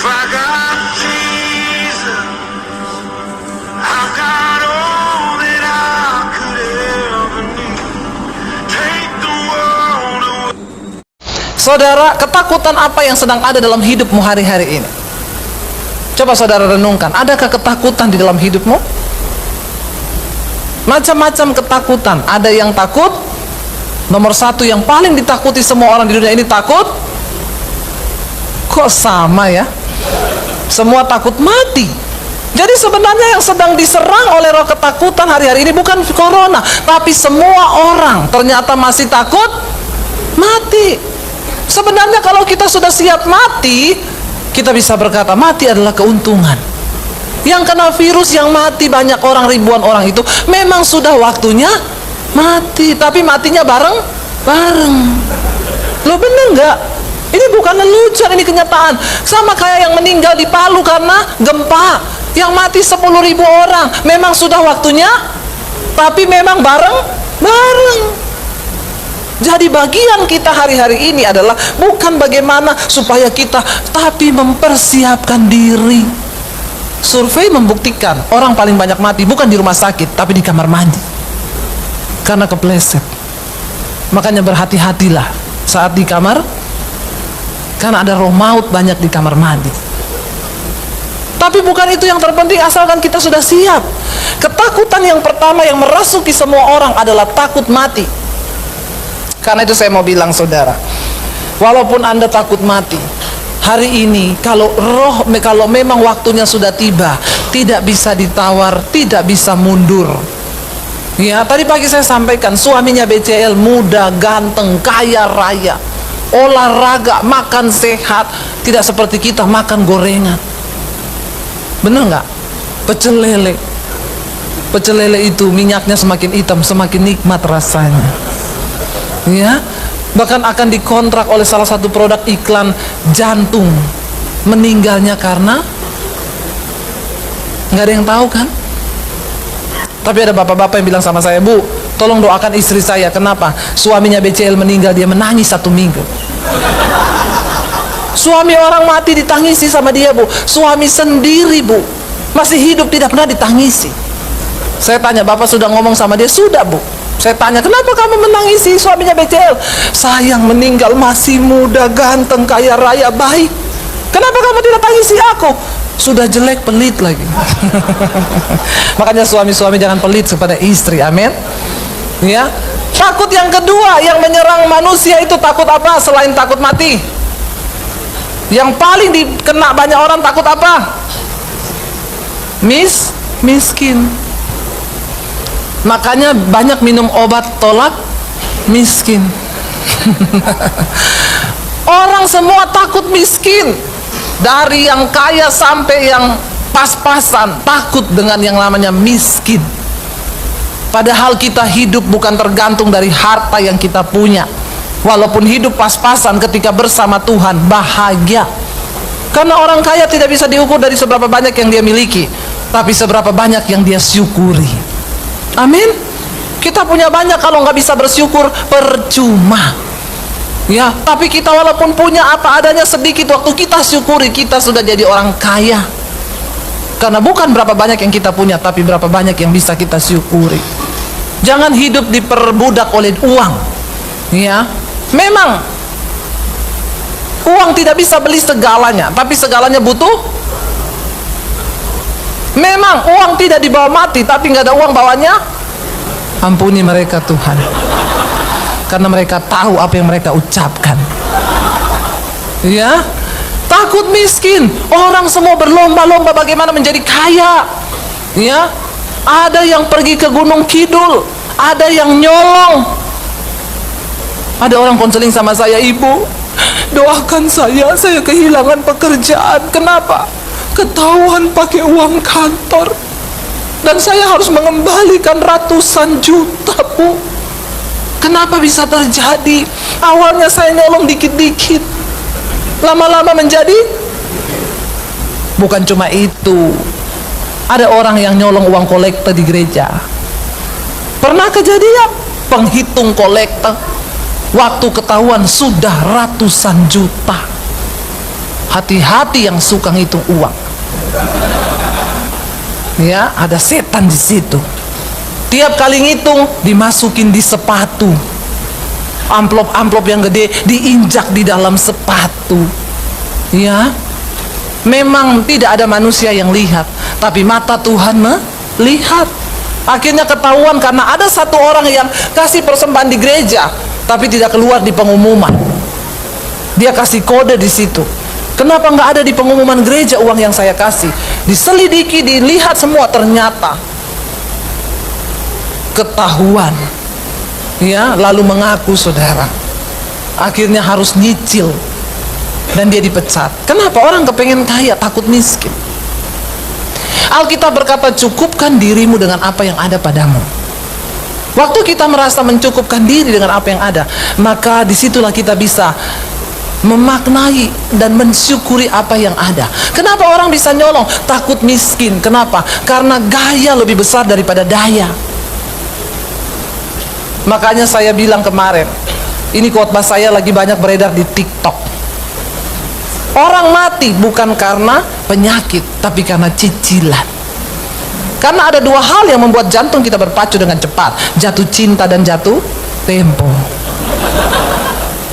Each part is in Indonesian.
If I got Jesus, I've got all that I could ever need. Take the world away. Saudara, ketakutan apa yang sedang ada dalam hidupmu hari-hari ini? Coba saudara renungkan, adakah ketakutan di dalam hidupmu? Macam-macam ketakutan. Ada yang takut, nomor satu yang paling ditakuti semua orang di dunia ini takut. Kok sama ya? Semua takut mati. Jadi sebenarnya yang sedang diserang oleh roh ketakutan hari-hari ini bukan corona, tapi semua orang ternyata masih takut mati. Sebenarnya kalau kita sudah siap mati, kita bisa berkata mati adalah keuntungan. Yang kena virus, yang mati banyak orang, ribuan orang itu memang sudah waktunya mati, tapi matinya bareng-bareng. Lo bener nggak? Ini bukan lelucon, ini kenyataan. Sama kayak yang meninggal di Palu karena gempa, yang mati 10.000 orang, memang sudah waktunya, tapi memang bareng-bareng. Jadi bagian kita hari-hari ini adalah bukan bagaimana supaya kita, tapi mempersiapkan diri. Survei membuktikan orang paling banyak mati bukan di rumah sakit, tapi di kamar mandi karena kepleset. Makanya berhati-hatilah saat di kamar, karena ada roh maut banyak di kamar mandi. Tapi bukan itu yang terpenting, asalkan kita sudah siap. Ketakutan yang pertama yang merasuki semua orang adalah takut mati. Karena itu saya mau bilang saudara, walaupun Anda takut mati hari ini, kalau memang waktunya sudah tiba, tidak bisa ditawar, tidak bisa mundur. Ya, tadi pagi saya sampaikan, suaminya BCL muda, ganteng, kaya raya, olahraga, makan sehat, tidak seperti kita makan gorengan. Bener nggak? Pecel lele itu minyaknya semakin hitam, semakin nikmat rasanya. Ya, bahkan akan dikontrak oleh salah satu produk iklan jantung, meninggalnya karena nggak ada yang tahu kan. Tapi ada bapak-bapak yang bilang sama saya, Bu, tolong doakan istri saya. Kenapa? Suaminya BCL meninggal, dia menangis 1 minggu. Suami orang mati ditangisi sama dia, Bu. Suami sendiri, Bu, masih hidup tidak pernah ditangisi. Saya tanya, Bapak sudah ngomong sama dia? Sudah, Bu. Saya tanya, kenapa kamu menangisi suaminya BCL? Sayang, meninggal masih muda, ganteng, kaya raya, baik. Kenapa kamu tidak tangisi aku? Sudah jelek, pelit lagi. Makanya suami-suami jangan pelit kepada istri, amin. Ya. Takut yang kedua yang menyerang manusia itu takut apa selain takut mati? Yang paling dikena banyak orang takut apa? Miskin. Makanya banyak minum obat tolak miskin. Orang semua takut miskin, dari yang kaya sampai yang pas-pasan, takut dengan yang namanya miskin. Padahal kita hidup bukan tergantung dari harta yang kita punya. Walaupun hidup pas-pasan, ketika bersama Tuhan bahagia. Karena orang kaya tidak bisa diukur dari seberapa banyak yang dia miliki, tapi seberapa banyak yang dia syukuri. Amin. Kita punya banyak, kalau nggak bisa bersyukur percuma. Ya, tapi kita walaupun punya apa adanya sedikit, waktu kita syukuri, kita sudah jadi orang kaya. Karena bukan berapa banyak yang kita punya, tapi berapa banyak yang bisa kita syukuri. Jangan hidup diperbudak oleh uang. Ya, memang uang tidak bisa beli segalanya, tapi segalanya butuh. Memang uang tidak dibawa mati, tapi nggak ada uang bawanya. Ampuni mereka Tuhan, karena mereka tahu apa yang mereka ucapkan. Ya, takut miskin. Orang semua berlomba-lomba bagaimana menjadi kaya. Ya, ada yang pergi ke Gunung Kidul, ada yang nyolong. Ada orang konseling sama saya, Ibu, doakan saya kehilangan pekerjaan. Kenapa? Ketahuan pakai uang kantor, dan saya harus mengembalikan ratusan juta, Bu. Kenapa bisa terjadi? Awalnya saya nyolong dikit-dikit, lama-lama menjadi. Bukan cuma itu, ada orang yang nyolong uang kolektor di gereja. Pernah kejadian penghitung kolektor, waktu ketahuan sudah ratusan juta. Hati-hati yang suka ngitung uang. Ya, ada setan di situ. Tiap kali ngitung dimasukin di sepatu. Amplop-amplop yang gede diinjak di dalam sepatu. Ya. Memang tidak ada manusia yang lihat, tapi mata Tuhan melihat. Akhirnya ketahuan karena ada satu orang yang kasih persembahan di gereja, tapi tidak keluar di pengumuman. Dia kasih kode di situ. Kenapa nggak ada di pengumuman gereja uang yang saya kasih? Diselidiki, dilihat semua, ternyata ketahuan. Ya, lalu mengaku saudara. Akhirnya harus nyicil dan dia dipecat. Kenapa? Orang kepengen kaya, takut miskin. Alkitab berkata, cukupkan dirimu dengan apa yang ada padamu. Waktu kita merasa mencukupkan diri dengan apa yang ada, maka disitulah kita bisa memaknai dan mensyukuri apa yang ada. Kenapa orang bisa nyolong? Takut miskin. Kenapa? Karena gaya lebih besar daripada daya. Makanya saya bilang kemarin, ini khotbah saya lagi banyak beredar di TikTok. Orang mati bukan karena penyakit, tapi karena cicilan. Karena ada dua hal yang membuat jantung kita berpacu dengan cepat: jatuh cinta dan jatuh tempo.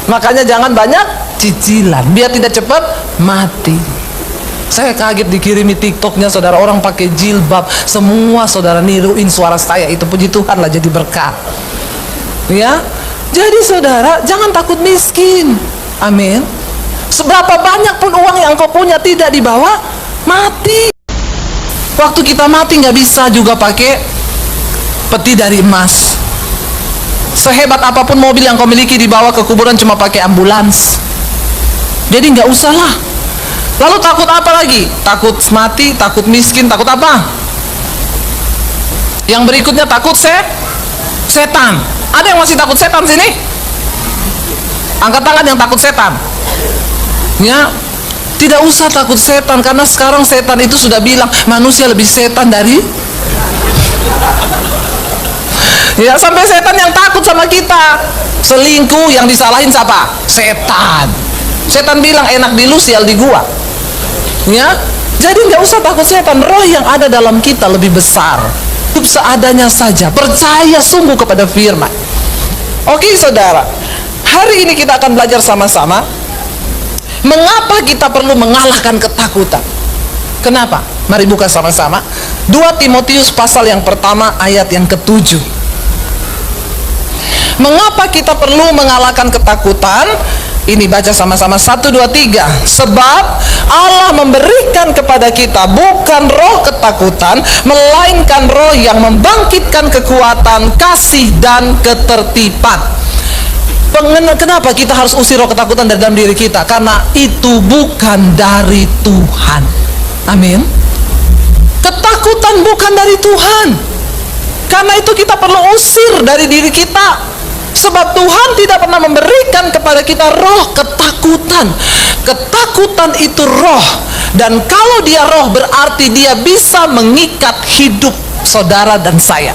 Makanya jangan banyak cicilan, biar tidak cepat mati. Saya kaget dikirimi TikToknya saudara, orang pakai jilbab semua, saudara niruin suara saya itu. Puji Tuhan lah, jadi berkah. Ya, jadi saudara jangan takut miskin. Amin. Seberapa banyak pun uang yang kau punya tidak dibawa mati. Waktu kita mati nggak bisa juga pakai peti dari emas. Sehebat apapun mobil yang kau miliki dibawa ke kuburan cuma pakai ambulans. Jadi nggak usah lah. Lalu takut apa lagi? Takut mati, takut miskin, takut apa? Yang berikutnya takut setan. Ada yang masih takut setan sini? Angkat tangan yang takut setan. Ya, tidak usah takut setan, karena sekarang setan itu sudah bilang manusia lebih setan dari. Ya, sampai setan yang takut sama kita. Selingkuh yang disalahin siapa? Setan. Setan bilang enak di lu, sial di gua. Ya, jadi nggak usah takut setan. Roh yang ada dalam kita lebih besar. Hidup seadanya saja, percaya sungguh kepada firman. Oke saudara, hari ini kita akan belajar sama-sama mengapa kita perlu mengalahkan ketakutan. Kenapa? Mari buka sama-sama 2 Timotius pasal yang pertama ayat yang ke-7. Mengapa kita perlu mengalahkan ketakutan? Ini baca sama-sama 1, 2, 3. Sebab Allah memberikan kepada kita bukan roh ketakutan, melainkan roh yang membangkitkan kekuatan, kasih dan ketertiban. Kenapa kita harus usir roh ketakutan dari dalam diri kita? Karena itu bukan dari Tuhan. Amin. Ketakutan bukan dari Tuhan. Karena itu kita perlu usir dari diri kita. Sebab Tuhan tidak pernah memberikan kepada kita roh ketakutan. Ketakutan itu roh. Dan kalau dia roh berarti dia bisa mengikat hidup saudara dan saya.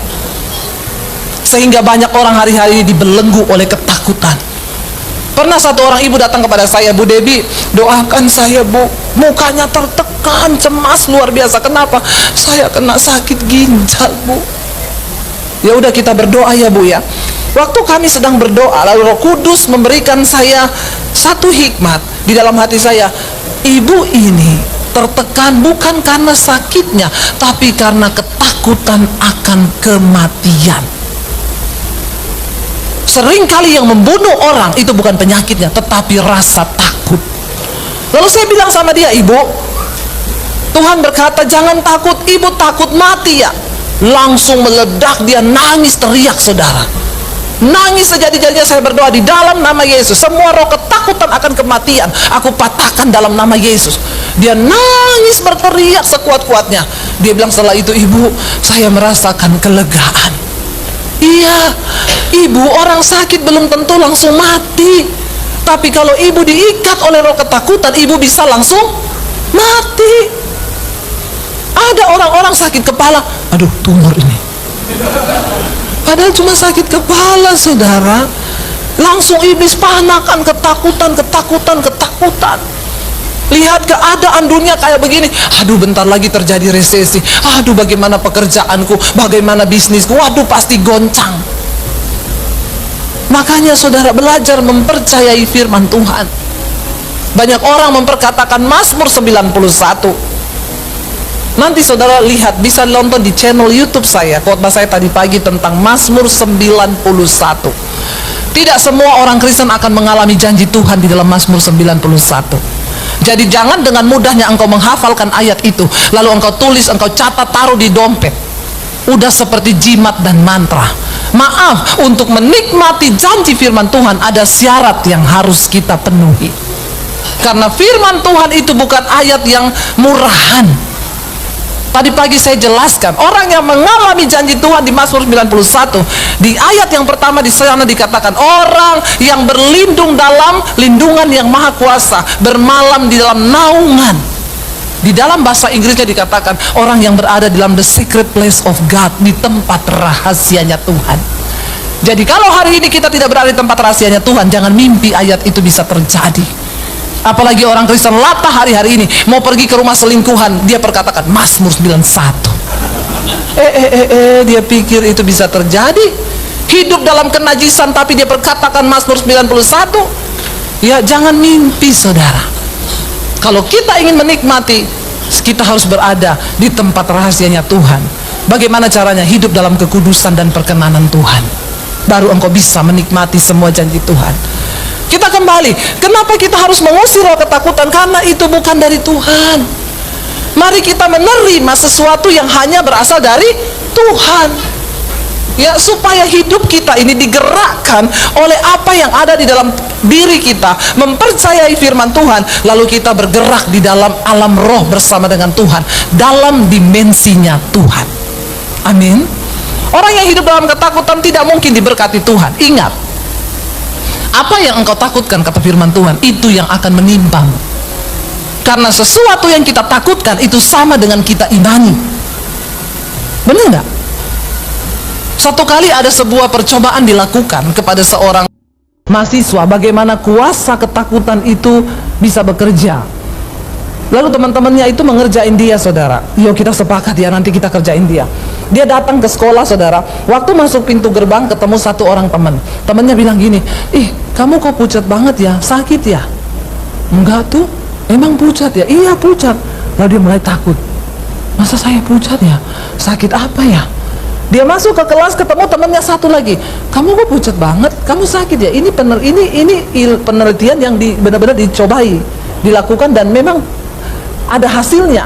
Sehingga banyak orang hari-hari ini dibelenggu oleh ketakutan. Pernah satu orang ibu datang kepada saya, Bu Debbie, doakan saya Bu. Mukanya tertekan, cemas luar biasa. Kenapa? Saya kena sakit ginjal Bu. Ya udah, kita berdoa ya Bu ya. Waktu kami sedang berdoa, lalu Roh Kudus memberikan saya satu hikmat di dalam hati saya. Ibu ini tertekan bukan karena sakitnya, tapi karena ketakutan akan kematian. Seringkali yang membunuh orang itu bukan penyakitnya, tetapi rasa takut. Lalu saya bilang sama dia, Ibu, Tuhan berkata jangan takut. Ibu takut mati ya? Langsung meledak, dia nangis teriak saudara. Nangis sejadi-jadinya. Saya berdoa di dalam nama Yesus, semua roh ketakutan akan kematian aku patahkan dalam nama Yesus. Dia nangis berteriak sekuat-kuatnya. Dia bilang setelah itu, Ibu, saya merasakan kelegaan. Iya, Ibu, orang sakit belum tentu langsung mati. Tapi kalau Ibu diikat oleh roh ketakutan, Ibu bisa langsung mati. Ada orang-orang sakit kepala, aduh tumor ini, padahal cuma sakit kepala saudara. Langsung iblis panakan ketakutan. Lihat keadaan dunia kayak begini. Aduh, bentar lagi terjadi resesi. Aduh, bagaimana pekerjaanku, bagaimana bisnisku. Waduh, pasti goncang. Makanya saudara belajar mempercayai firman Tuhan. Banyak orang memperkatakan Mazmur 91. Nanti saudara lihat, bisa nonton di channel YouTube saya, khotbah saya tadi pagi tentang Mazmur 91. Tidak semua orang Kristen akan mengalami janji Tuhan di dalam Mazmur 91. Jadi jangan dengan mudahnya engkau menghafalkan ayat itu, lalu engkau tulis, engkau catat, taruh di dompet. Udah seperti jimat dan mantra. Maaf, untuk menikmati janji firman Tuhan ada syarat yang harus kita penuhi. Karena firman Tuhan itu bukan ayat yang murahan. Tadi pagi saya jelaskan, orang yang mengalami janji Tuhan di Mazmur 91, di ayat yang pertama di sana dikatakan, orang yang berlindung dalam lindungan yang maha kuasa, bermalam di dalam naungan. Di dalam bahasa Inggrisnya dikatakan, orang yang berada di dalam the secret place of God, di tempat rahasianya Tuhan. Jadi kalau hari ini kita tidak berada di tempat rahasianya Tuhan, jangan mimpi ayat itu bisa terjadi. Apalagi orang Kristen latah hari-hari ini mau pergi ke rumah selingkuhan, dia perkatakan Mazmur 91. Dia pikir itu bisa terjadi. Hidup dalam kenajisan tapi dia perkatakan Mazmur 91. Ya, jangan mimpi saudara. Kalau kita ingin menikmati, kita harus berada di tempat rahasianya Tuhan. Bagaimana caranya? Hidup dalam kekudusan dan perkenanan Tuhan. Baru engkau bisa menikmati semua janji Tuhan. Kita kembali, kenapa kita harus mengusir roh ketakutan? Karena itu bukan dari Tuhan. Mari kita menerima sesuatu yang hanya berasal dari Tuhan. Ya, supaya hidup kita ini digerakkan oleh apa yang ada di dalam diri kita, mempercayai firman Tuhan, lalu kita bergerak di dalam alam roh bersama dengan Tuhan, dalam dimensinya Tuhan. Amin. Orang yang hidup dalam ketakutan tidak mungkin diberkati Tuhan. Ingat, apa yang engkau takutkan, kata firman Tuhan, itu yang akan menimpamu. Karena sesuatu yang kita takutkan itu sama dengan kita imani. Benar nggak? Satu kali ada sebuah percobaan dilakukan kepada seorang mahasiswa, bagaimana kuasa ketakutan itu bisa bekerja. Lalu teman-temannya itu mengerjain dia, saudara. Yuk kita sepakat ya, nanti kita kerjain dia. Dia datang ke sekolah, saudara. Waktu masuk pintu gerbang ketemu satu orang teman. Temannya bilang gini, ih kamu kok pucat banget ya, sakit ya? Enggak tuh, emang pucat ya? Iya pucat. Lalu dia mulai takut, masa saya pucat ya? Sakit apa ya? Dia masuk ke kelas ketemu temannya satu lagi, kamu kok pucat banget? Kamu sakit ya? Ini penelitian yang benar-benar dicobai, dilakukan dan memang ada hasilnya.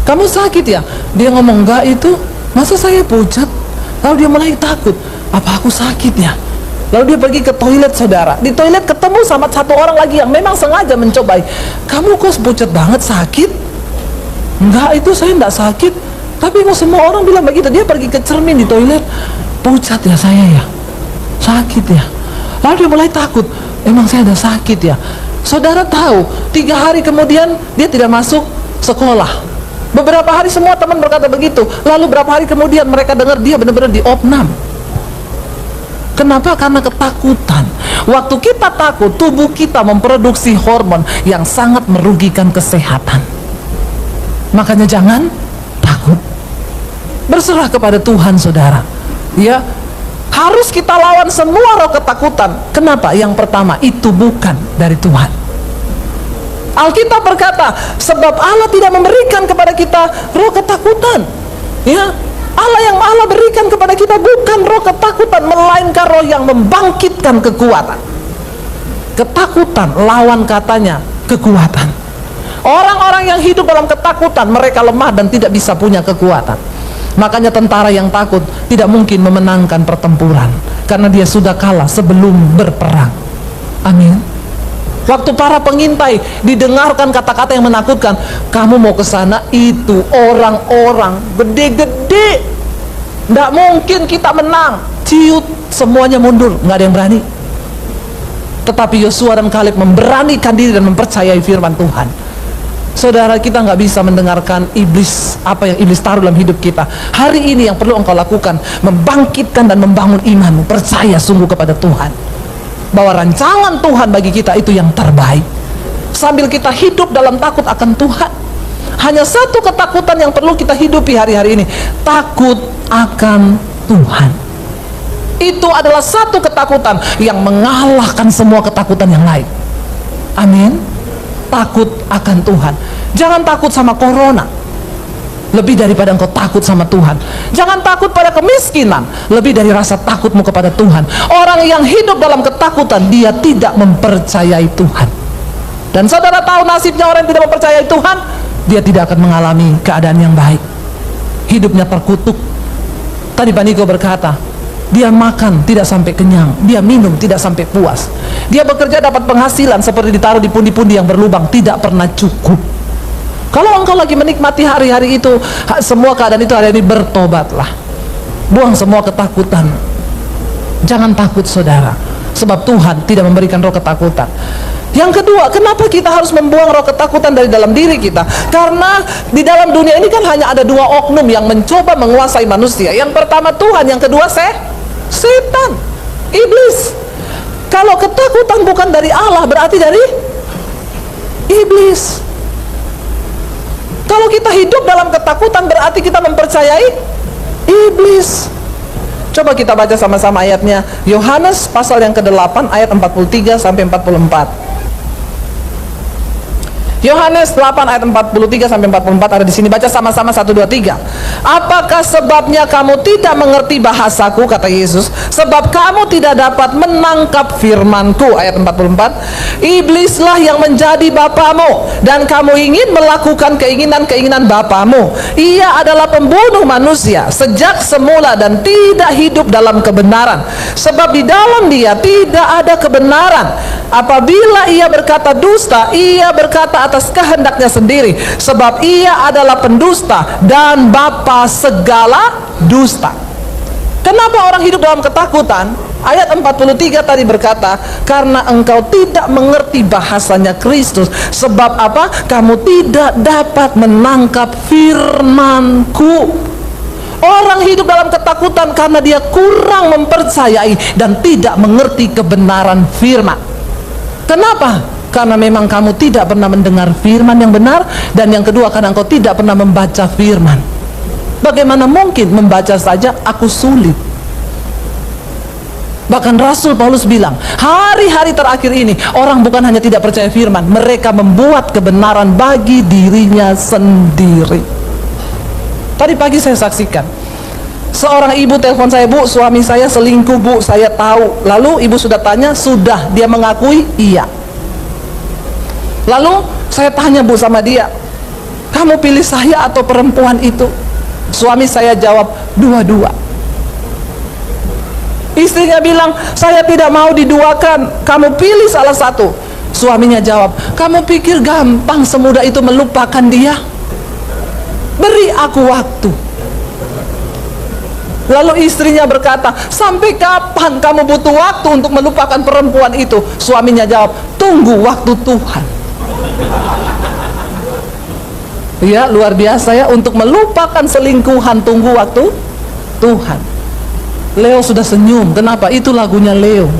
Kamu sakit ya? Dia ngomong enggak itu, masa saya pucat? Lalu dia mulai takut, apa aku sakit ya? Lalu dia pergi ke toilet, saudara. Di toilet ketemu sama satu orang lagi yang memang sengaja mencobai. Kamu kok pucat banget, sakit? Enggak, itu saya enggak sakit. Tapi kok semua orang bilang begitu. Dia pergi ke cermin di toilet, pucat ya saya ya? Sakit ya? Lalu dia mulai takut, emang saya ada sakit ya? Saudara tahu, 3 hari kemudian dia tidak masuk sekolah. Beberapa hari semua teman berkata begitu. Lalu berapa hari kemudian mereka dengar dia benar-benar diopnam. Kenapa? Karena ketakutan. Waktu kita takut, tubuh kita memproduksi hormon yang sangat merugikan kesehatan. Makanya jangan takut. Berserah kepada Tuhan, saudara. Ya, harus kita lawan semua roh ketakutan. Kenapa? Yang pertama, itu bukan dari Tuhan. Alkitab berkata, sebab Allah tidak memberikan kepada kita roh ketakutan. Ya, Allah yang Allah berikan kepada kita bukan roh ketakutan, melainkan roh yang membangkitkan kekuatan. Ketakutan lawan katanya kekuatan. Orang-orang yang hidup dalam ketakutan, mereka lemah dan tidak bisa punya kekuatan. Makanya tentara yang takut tidak mungkin memenangkan pertempuran, karena dia sudah kalah sebelum berperang. Amin. Waktu para pengintai didengarkan kata-kata yang menakutkan, kamu mau ke sana, itu orang-orang gede-gede, nggak mungkin kita menang. Ciut, semuanya mundur, nggak ada yang berani. Tetapi Yosua dan Kaleb memberanikan diri dan mempercayai firman Tuhan. Saudara, kita nggak bisa mendengarkan iblis, apa yang iblis taruh dalam hidup kita. Hari ini yang perlu engkau lakukan, membangkitkan dan membangun imanmu, percaya sungguh kepada Tuhan bahwa rancangan Tuhan bagi kita itu yang terbaik. sambil kita hidup dalam takut akan Tuhan. Hanya satu ketakutan yang perlu kita hidupi hari-hari ini, takut akan Tuhan. Itu adalah satu ketakutan yang mengalahkan semua ketakutan yang lain. Amin. Takut akan Tuhan. Jangan takut sama corona lebih daripada engkau takut sama Tuhan. Jangan takut pada kemiskinan lebih dari rasa takutmu kepada Tuhan. Orang yang hidup dalam ketakutan, dia tidak mempercayai Tuhan. Dan saudara tahu nasibnya orang yang tidak mempercayai Tuhan, dia tidak akan mengalami keadaan yang baik. Hidupnya terkutuk. Tadi Pak Niko berkata, dia makan tidak sampai kenyang, dia minum tidak sampai puas, dia bekerja dapat penghasilan seperti ditaruh di pundi-pundi yang berlubang, tidak pernah cukup. Kalau engkau lagi menikmati hari-hari itu, semua keadaan itu, hari ini bertobatlah, buang semua ketakutan. Jangan takut saudara, sebab Tuhan tidak memberikan roh ketakutan. Yang kedua, kenapa kita harus membuang roh ketakutan dari dalam diri kita? Karena di dalam dunia ini kan hanya ada dua oknum yang mencoba menguasai manusia. Yang pertama Tuhan, yang kedua setan, iblis. Kalau ketakutan bukan dari Allah, berarti dari iblis. Kalau kita hidup dalam ketakutan, berarti kita mempercayai iblis. Coba kita baca sama-sama ayatnya. Yohanes pasal yang ke-8 ayat 43 sampai 44. Yohanes 8 ayat 43 sampai 44 ada di sini. Baca sama-sama 1 2 3. Apakah sebabnya kamu tidak mengerti bahasaku, kata Yesus? Sebab kamu tidak dapat menangkap firmanku. Ayat 44. Iblislah yang menjadi bapamu, dan kamu ingin melakukan keinginan-keinginan bapamu. Ia adalah pembunuh manusia sejak semula dan tidak hidup dalam kebenaran, sebab di dalam dia tidak ada kebenaran. Apabila ia berkata dusta, ia berkata atas kehendaknya sendiri, sebab ia adalah pendusta dan bapa segala dusta. Kenapa orang hidup dalam ketakutan? Ayat 43 tadi berkata, karena engkau tidak mengerti bahasanya Kristus. Sebab apa? Kamu tidak dapat menangkap firmanku. Orang hidup dalam ketakutan karena dia kurang mempercayai dan tidak mengerti kebenaran firman. Kenapa? Karena memang kamu tidak pernah mendengar firman yang benar, dan yang kedua karena engkau tidak pernah membaca firman. Bagaimana mungkin membaca saja aku sulit? Bahkan Rasul Paulus bilang, hari-hari terakhir ini orang bukan hanya tidak percaya firman, mereka membuat kebenaran bagi dirinya sendiri. Tadi pagi saya saksikan seorang ibu telepon saya, Bu, suami saya selingkuh, Bu, saya tahu. Lalu ibu sudah tanya, sudah dia mengakui? Iya. Lalu saya tanya, Bu, sama dia, kamu pilih saya atau perempuan itu? Suami saya jawab, dua-dua. Istrinya bilang, saya tidak mau diduakan, kamu pilih salah satu. Suaminya jawab, kamu pikir gampang semudah itu melupakan dia? Beri aku waktu. Lalu istrinya berkata, sampai kapan kamu butuh waktu untuk melupakan perempuan itu? Suaminya jawab, tunggu waktu Tuhan. Ya, luar biasa ya, untuk melupakan selingkuhan tunggu waktu Tuhan. Leo sudah senyum. Kenapa? Itu lagunya Leo.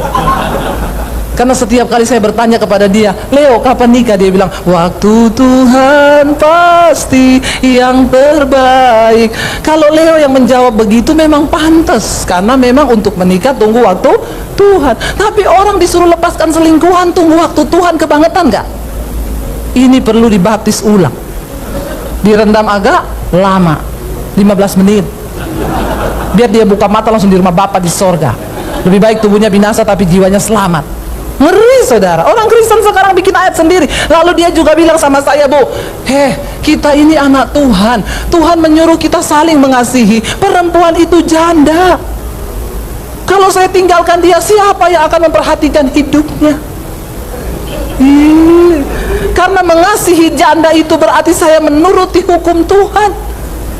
Karena setiap kali saya bertanya kepada dia, Leo kapan nikah? Dia bilang, waktu Tuhan pasti yang terbaik. Kalau Leo yang menjawab begitu memang pantas, karena memang untuk menikah tunggu waktu Tuhan. Tapi orang disuruh lepaskan selingkuhan tunggu waktu Tuhan, kebangetan nggak? Ini perlu dibaptis ulang, direndam agak lama, 15 menit, biar dia buka mata langsung di rumah Bapa di sorga. Lebih baik tubuhnya binasa tapi jiwanya selamat. Ngeri saudara, orang Kristen sekarang bikin ayat sendiri. Lalu dia juga bilang sama saya, Bu, kita ini anak Tuhan, Tuhan menyuruh kita saling mengasihi. Perempuan itu janda, kalau saya tinggalkan dia, siapa yang akan memperhatikan hidupnya? Karena mengasihi janda itu berarti saya menuruti hukum Tuhan.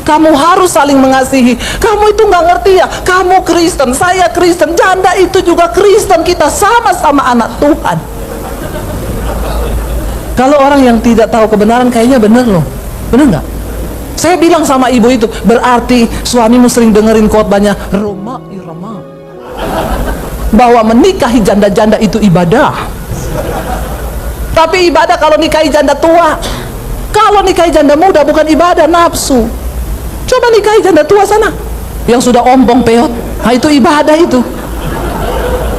Kamu harus saling mengasihi. Kamu itu nggak ngerti ya? Kamu Kristen, saya Kristen, janda itu juga Kristen. Kita sama-sama anak Tuhan. Kalau orang yang tidak tahu kebenaran kayaknya bener loh. Bener nggak? Saya bilang sama ibu itu, berarti suamimu sering dengerin khotbahnya Roma Irama, bahwa menikahi janda-janda itu ibadah. Tapi ibadah kalau nikahi janda tua. Kalau nikahi janda muda bukan ibadah, nafsu. Coba nikahi janda tua sana yang sudah ompong peot, nah itu ibadah itu.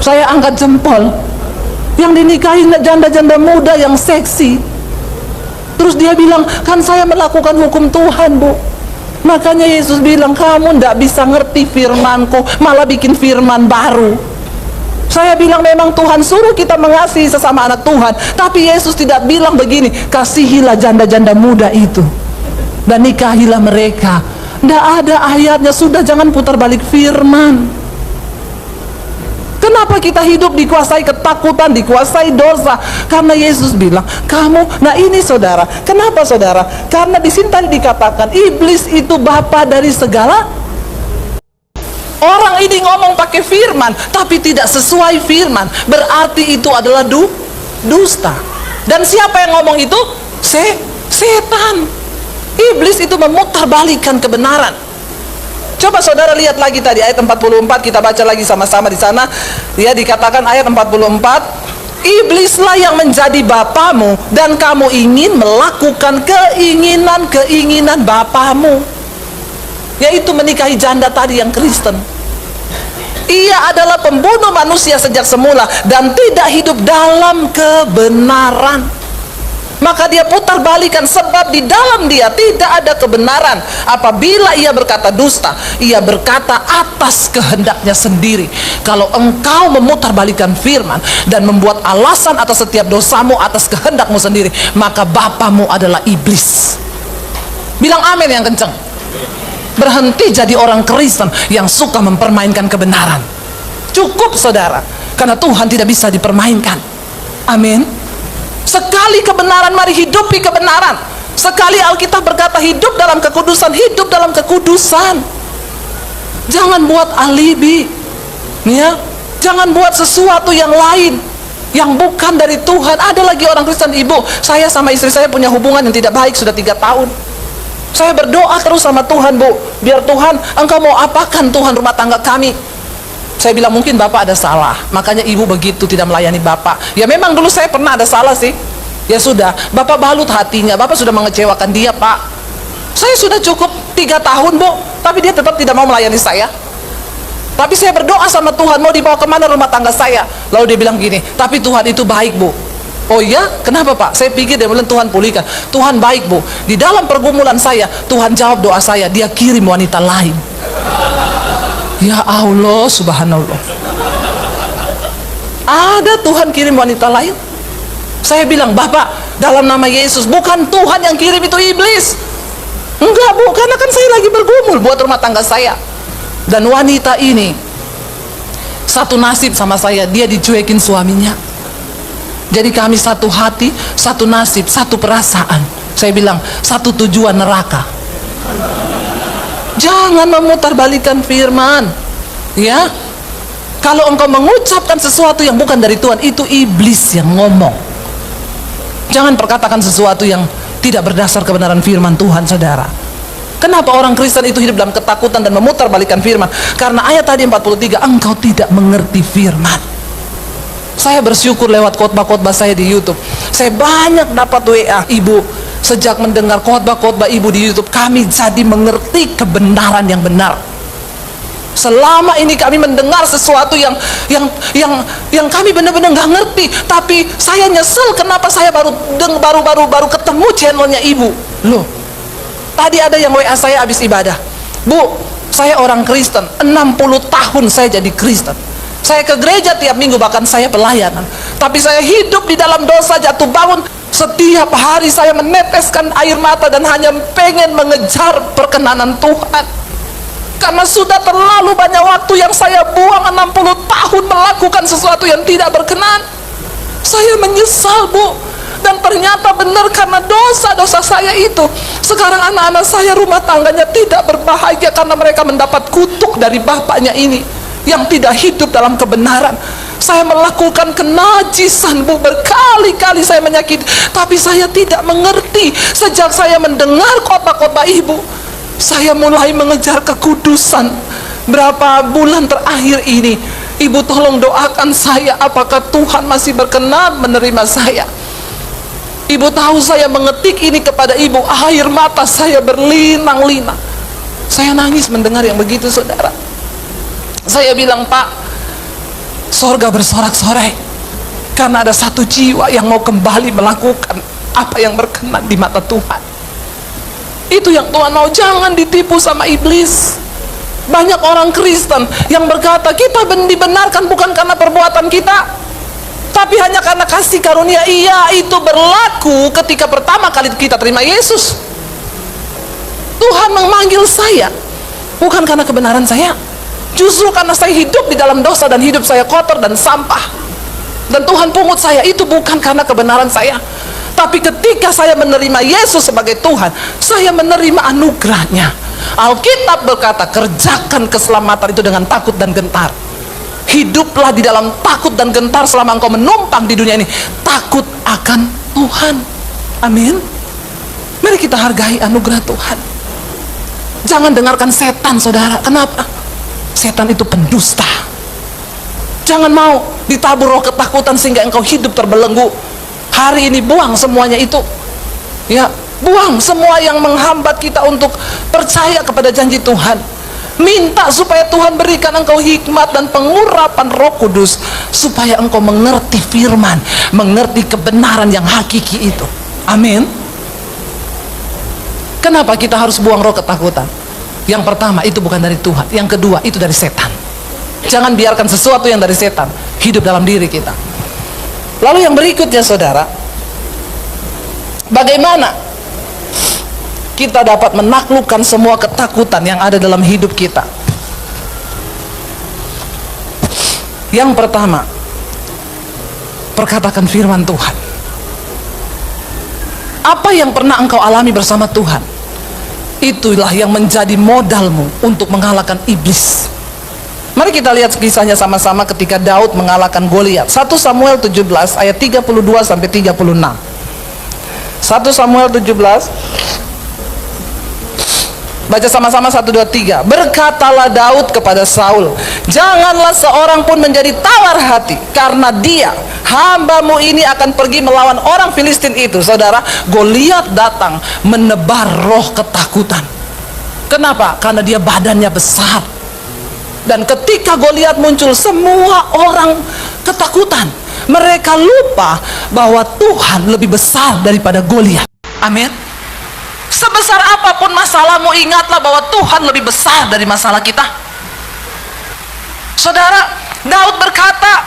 Saya angkat jempol. Yang dinikahi janda-janda muda yang seksi, terus dia bilang, kan saya melakukan hukum Tuhan, Bu. Makanya Yesus bilang, kamu tidak bisa ngerti firmanku, malah bikin firman baru. Saya bilang memang Tuhan suruh kita mengasihi sesama anak Tuhan, tapi Yesus tidak bilang begini, kasihilah janda-janda muda itu dan nikahilah mereka. Tidak ada ayatnya. Sudah, jangan putar balik firman. Kenapa kita hidup dikuasai ketakutan, dikuasai dosa? Karena Yesus bilang, kamu, nah ini saudara, kenapa saudara? Karena di sini tadi dikatakan, iblis itu bapa dari segala. Orang ini ngomong pakai firman, tapi tidak sesuai firman, berarti itu adalah dusta. Dan siapa yang ngomong itu? Setan. Iblis itu memutarbalikkan kebenaran. Coba saudara lihat lagi tadi ayat 44, kita baca lagi sama-sama di sana. Ya, dikatakan ayat 44, iblislah yang menjadi bapamu dan kamu ingin melakukan keinginan bapamu, yaitu menikahi janda tadi yang Kristen. Ia adalah pembunuh manusia sejak semula dan tidak hidup dalam kebenaran. Maka dia putar balikan, sebab di dalam dia tidak ada kebenaran. Apabila ia berkata dusta, ia berkata atas kehendaknya sendiri. Kalau engkau memutar balikan firman dan membuat alasan atas setiap dosamu atas kehendakmu sendiri, maka bapamu adalah iblis. Bilang amin yang kencang. Berhenti jadi orang Kristen yang suka mempermainkan kebenaran. Cukup saudara, karena Tuhan tidak bisa dipermainkan. Amin. Sekali kebenaran, mari hidupi kebenaran. Sekali Alkitab berkata hidup dalam kekudusan, hidup dalam kekudusan. Jangan buat alibi, ya. Jangan buat sesuatu yang lain yang bukan dari Tuhan. Ada lagi orang Kristen, ibu, saya sama istri saya punya hubungan yang tidak baik sudah 3 tahun. Saya berdoa terus sama Tuhan, Bu, biar Tuhan, engkau mau apakan Tuhan rumah tangga kami. Saya bilang mungkin Bapak ada salah, makanya ibu begitu tidak melayani Bapak. Ya memang dulu saya pernah ada salah sih. Ya sudah, Bapak balut hatinya, Bapak sudah mengecewakan dia, Pak. Saya sudah cukup 3 tahun, Bu, tapi dia tetap tidak mau melayani saya. Tapi saya berdoa sama Tuhan, mau dibawa kemana rumah tangga saya. Lalu dia bilang gini, tapi Tuhan itu baik, Bu. Oh iya? Kenapa Pak? Saya pikir dia bilang Tuhan pulihkan. Tuhan baik, Bu. Di dalam pergumulan saya, Tuhan jawab doa saya, dia kirim wanita lain. Ya Allah, subhanallah. Ada Tuhan kirim wanita lain. Saya bilang, Bapak, dalam nama Yesus, bukan Tuhan yang kirim, itu iblis. Enggak, Bu, karena kan saya lagi bergumul buat rumah tangga saya. Dan wanita ini satu nasib sama saya, dia dicuekin suaminya. Jadi kami satu hati, satu nasib, satu perasaan. Saya bilang, satu tujuan neraka. Jangan memutarbalikkan firman. Ya, kalau engkau mengucapkan sesuatu yang bukan dari Tuhan, itu iblis yang ngomong. Jangan perkatakan sesuatu yang tidak berdasar kebenaran firman Tuhan, saudara. Kenapa orang Kristen itu hidup dalam ketakutan dan memutarbalikkan firman? Karena ayat tadi 43, engkau tidak mengerti firman. Saya bersyukur lewat khotbah-khotbah saya di YouTube. Saya banyak dapat WA, ibu, sejak mendengar khotbah-khotbah ibu di YouTube, kami jadi mengerti kebenaran yang benar. Selama ini kami mendengar sesuatu yang kami benar-benar nggak ngerti, tapi saya nyesel kenapa saya baru ketemu channelnya ibu. Loh, tadi ada yang WA saya habis ibadah, Bu, saya orang Kristen, 60 tahun saya jadi Kristen. Saya ke gereja tiap minggu, bahkan saya pelayanan, tapi saya hidup di dalam dosa, jatuh bangun. Setiap hari saya meneteskan air mata dan hanya pengen mengejar perkenanan Tuhan. Karena sudah terlalu banyak waktu yang saya buang, 60 tahun melakukan sesuatu yang tidak berkenan. Saya menyesal, Bu. Dan ternyata benar, karena dosa-dosa saya itu, sekarang anak-anak saya rumah tangganya tidak berbahagia karena mereka mendapat kutuk dari bapaknya ini yang tidak hidup dalam kebenaran. Saya melakukan kenajisan, Bu, berkali-kali saya menyakiti, tapi saya tidak mengerti. Sejak saya mendengar khotbah-khotbah ibu, saya mulai mengejar kekudusan. Berapa bulan terakhir ini, ibu tolong doakan saya, apakah Tuhan masih berkenan menerima saya. Ibu tahu saya mengetik ini kepada ibu, air mata saya berlinang-linang. Saya nangis mendengar yang begitu, saudara. Saya bilang, Pak, sorga bersorak-sorai karena ada satu jiwa yang mau kembali melakukan apa yang berkenan di mata Tuhan. Itu yang Tuhan mau. Jangan ditipu sama iblis. Banyak orang Kristen yang berkata kita dibenarkan bukan karena perbuatan kita, tapi hanya karena kasih karunia. Iya, itu berlaku ketika pertama kali kita terima Yesus. Tuhan memanggil saya bukan karena kebenaran saya, justru karena saya hidup di dalam dosa dan hidup saya kotor dan sampah, dan Tuhan pungut saya. Itu bukan karena kebenaran saya, tapi ketika saya menerima Yesus sebagai Tuhan, saya menerima anugerahnya. Alkitab berkata, kerjakan keselamatan itu dengan takut dan gentar. Hiduplah di dalam takut dan gentar selama engkau menumpang di dunia ini, takut akan Tuhan. Amin. Mari kita hargai anugerah Tuhan. Jangan dengarkan setan, saudara. Kenapa? Setan itu pendusta. Jangan mau ditabur roh ketakutan sehingga engkau hidup terbelenggu. Hari ini buang semuanya itu, ya, buang semua yang menghambat kita untuk percaya kepada janji Tuhan. Minta supaya Tuhan berikan engkau hikmat dan pengurapan Roh Kudus, supaya engkau mengerti firman, mengerti kebenaran yang hakiki itu. Amin. Kenapa kita harus buang roh ketakutan? Yang pertama, itu bukan dari Tuhan. Yang kedua, itu dari setan. Jangan biarkan sesuatu yang dari setan hidup dalam diri kita. Lalu yang berikutnya, saudara, bagaimana kita dapat menaklukkan semua ketakutan yang ada dalam hidup kita? Yang pertama, perkatakan firman Tuhan. Apa yang pernah engkau alami bersama Tuhan, itulah yang menjadi modalmu untuk mengalahkan iblis. Mari kita lihat kisahnya sama-sama ketika Daud mengalahkan Goliat. 1 Samuel 17 ayat 32 sampai 36. 1 Samuel 17, baca sama-sama 1, 2, 3. Berkatalah Daud kepada Saul, janganlah seorang pun menjadi tawar hati, karena dia, hambamu ini, akan pergi melawan orang Filistin itu. Saudara, Goliat datang menebar roh ketakutan. Kenapa? Karena dia badannya besar. Dan ketika Goliat muncul, semua orang ketakutan. Mereka lupa bahwa Tuhan lebih besar daripada Goliat. Amin. Sebesar apapun masalahmu, ingatlah bahwa Tuhan lebih besar dari masalah kita. Saudara, Daud berkata,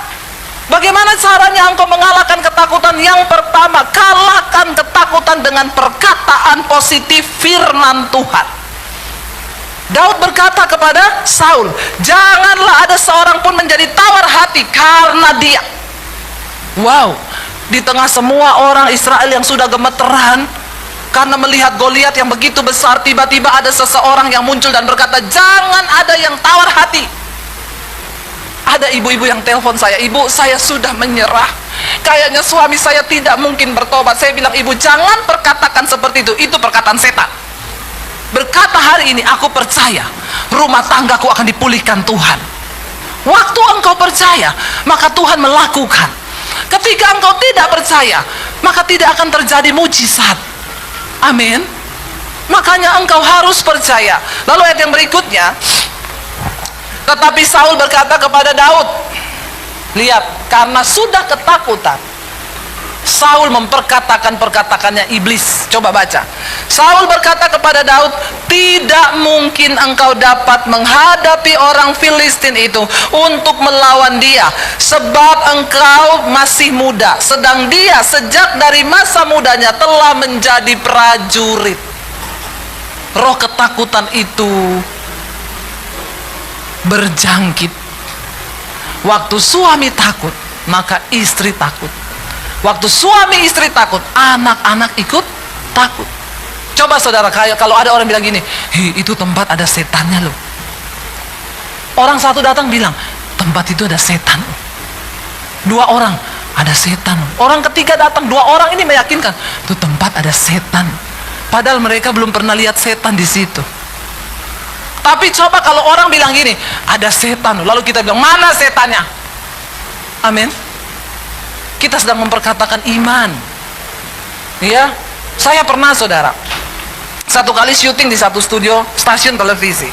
bagaimana caranya engkau mengalahkan ketakutan? Yang pertama, kalahkan ketakutan dengan perkataan positif firman Tuhan. Daud berkata kepada Saul, janganlah ada seorang pun menjadi tawar hati karena dia. Wow, di tengah semua orang Israel yang sudah gemeteran karena melihat Goliat yang begitu besar, tiba-tiba ada seseorang yang muncul dan berkata, jangan ada yang tawar hati. Ada ibu-ibu yang telepon saya, ibu, saya sudah menyerah, kayaknya suami saya tidak mungkin bertobat. Saya bilang, ibu, jangan perkatakan seperti itu perkataan setan. Berkata, hari ini aku percaya rumah tanggaku akan dipulihkan Tuhan. Waktu engkau percaya, maka Tuhan melakukan. Ketika engkau tidak percaya, maka tidak akan terjadi mujizat. Amin. Makanya engkau harus percaya. Lalu ayat yang berikutnya, tetapi Saul berkata kepada Daud, lihat, karena sudah ketakutan, Saul memperkatakan perkataannya iblis. Coba baca. Saul berkata kepada Daud, tidak mungkin engkau dapat menghadapi orang Filistin itu untuk melawan dia, sebab engkau masih muda, sedang dia sejak dari masa mudanya telah menjadi prajurit. Roh ketakutan itu berjangkit. Waktu suami takut, maka istri takut. Waktu suami istri takut, anak-anak ikut takut. Coba saudara, kalau ada orang bilang gini, itu tempat ada setannya loh. Orang satu datang bilang, tempat itu ada setan. Dua orang, ada setan. Orang ketiga datang, dua orang ini meyakinkan, itu tempat ada setan. Padahal mereka belum pernah lihat setan di situ. Tapi coba kalau orang bilang gini, ada setan, lalu kita bilang, mana setannya? Amin. Kita sedang memperkatakan iman. Ya, saya pernah saudara, satu kali syuting di satu studio stasiun televisi.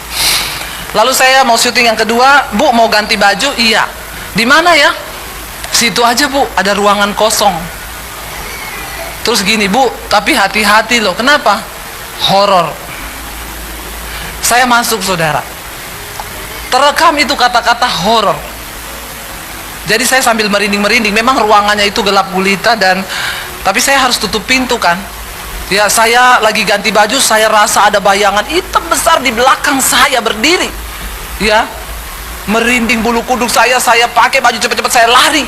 Lalu saya mau syuting yang kedua, Bu mau ganti baju, iya. Di mana ya? Situ aja Bu, ada ruangan kosong. Terus gini, Bu, tapi hati-hati loh. Kenapa? Horor. Saya masuk saudara, terekam itu kata-kata horor. Jadi saya sambil merinding-merinding. Memang ruangannya itu gelap gulita tapi saya harus tutup pintu kan. Ya, saya lagi ganti baju, saya rasa ada bayangan hitam besar di belakang saya berdiri. Ya, merinding bulu kuduk saya pakai baju cepat-cepat, saya lari.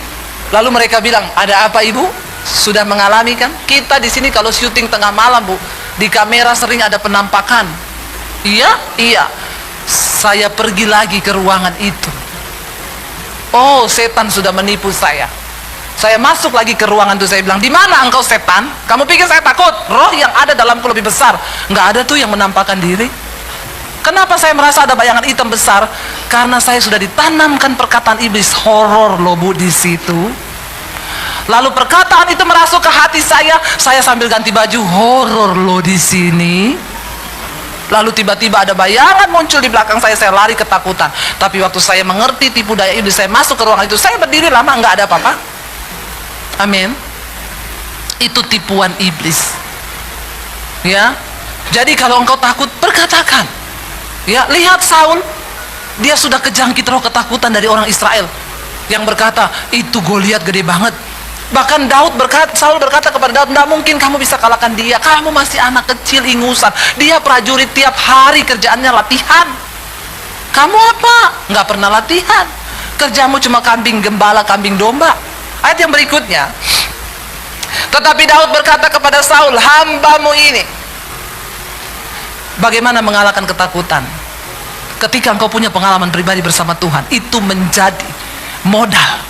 Lalu mereka bilang, "Ada apa Ibu? Sudah mengalami kan? Kita di sini kalau syuting tengah malam, Bu, di kamera sering ada penampakan." Iya. Saya pergi lagi ke ruangan itu. Oh, setan sudah menipu saya. Saya masuk lagi ke ruangan itu, saya bilang, "Di mana engkau setan? Kamu pikir saya takut? Roh yang ada dalamku lebih besar." Nggak ada tuh yang menampakkan diri. Kenapa saya merasa ada bayangan hitam besar? Karena saya sudah ditanamkan perkataan iblis horor loh Bu di situ. Lalu perkataan itu merasuk ke hati saya sambil ganti baju, horor loh di sini. Lalu tiba-tiba ada bayangan muncul di belakang saya lari ketakutan. Tapi waktu saya mengerti tipu daya iblis, saya masuk ke ruangan itu, saya berdiri lama, nggak ada apa-apa. Amin. Itu tipuan iblis. Ya. Jadi kalau engkau takut, perkatakan. Ya, lihat Saul, dia sudah kejangkit roh ketakutan dari orang Israel yang berkata, "Itu Goliat gede banget." Bahkan Saul berkata kepada Daud, "Tidak mungkin kamu bisa kalahkan dia. Kamu masih anak kecil ingusan. Dia prajurit tiap hari kerjaannya latihan. Kamu apa? Nggak pernah latihan. Kerjamu cuma kambing gembala, kambing domba." Ayat yang berikutnya, tetapi Daud berkata kepada Saul, "Hambamu ini." Bagaimana mengalahkan ketakutan? Ketika engkau punya pengalaman pribadi bersama Tuhan, itu menjadi modal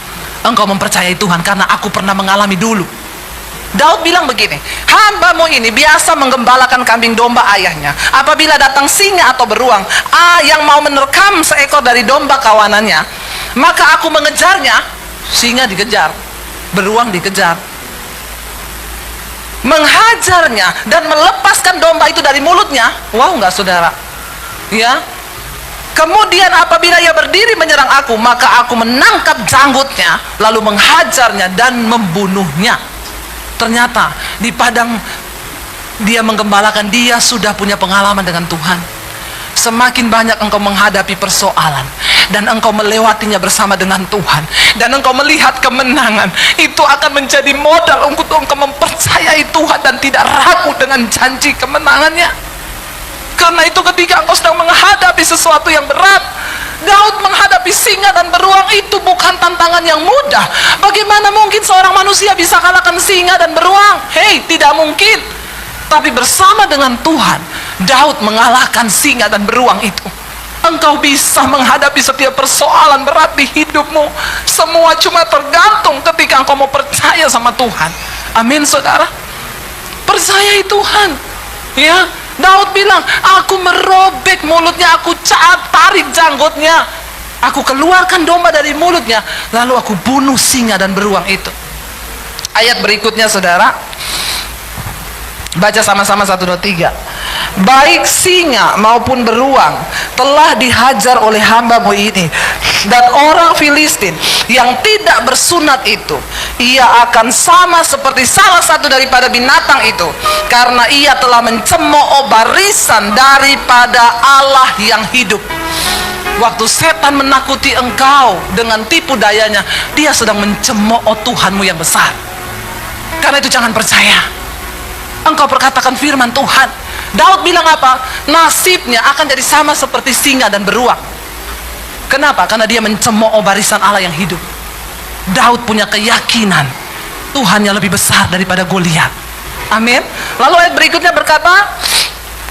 engkau mempercayai Tuhan, karena aku pernah mengalami dulu. Daud bilang begini, "Hambamu ini biasa menggembalakan kambing domba ayahnya. Apabila datang singa atau beruang yang mau menerkam seekor dari domba kawanannya, maka aku mengejarnya." Singa dikejar, beruang dikejar, menghajarnya dan melepaskan domba itu dari mulutnya. Wow, nggak saudara? Ya. Kemudian apabila ia berdiri menyerang aku, maka aku menangkap janggutnya, lalu menghajarnya dan membunuhnya. Ternyata di padang dia menggembalakan, dia sudah punya pengalaman dengan Tuhan. Semakin banyak engkau menghadapi persoalan dan engkau melewatinya bersama dengan Tuhan, dan engkau melihat kemenangan, itu akan menjadi modal untuk engkau mempercayai Tuhan dan tidak ragu dengan janji kemenangannya. Karena itu ketika engkau sedang menghadapi sesuatu yang berat, Daud menghadapi singa dan beruang itu bukan tantangan yang mudah. Bagaimana mungkin seorang manusia bisa kalahkan singa dan beruang? Hei, tidak mungkin. Tapi bersama dengan Tuhan, Daud mengalahkan singa dan beruang itu. Engkau bisa menghadapi setiap persoalan berat di hidupmu. Semua cuma tergantung ketika engkau mau percaya sama Tuhan. Amin saudara. Percayai Tuhan. Ya, Daud bilang, "Aku merobek mulutnya, aku tarik janggutnya, aku keluarkan domba dari mulutnya, lalu aku bunuh singa dan beruang itu." Ayat berikutnya saudara, baca sama-sama 1, 2, 3. "Baik singa maupun beruang telah dihajar oleh hambamu ini, dan orang Filistin yang tidak bersunat itu, ia akan sama seperti salah satu daripada binatang itu, karena ia telah mencemooh barisan daripada Allah yang hidup." Waktu setan menakuti engkau dengan tipu dayanya, dia sedang mencemooh Tuhanmu yang besar. Karena itu jangan percaya. Engkau perkatakan firman Tuhan. Daud bilang apa? Nasibnya akan jadi sama seperti singa dan beruang. Kenapa? Karena dia mencemooh barisan Allah yang hidup. Daud punya keyakinan Tuhan yang lebih besar daripada Goliat. Amin. Lalu ayat berikutnya berkata,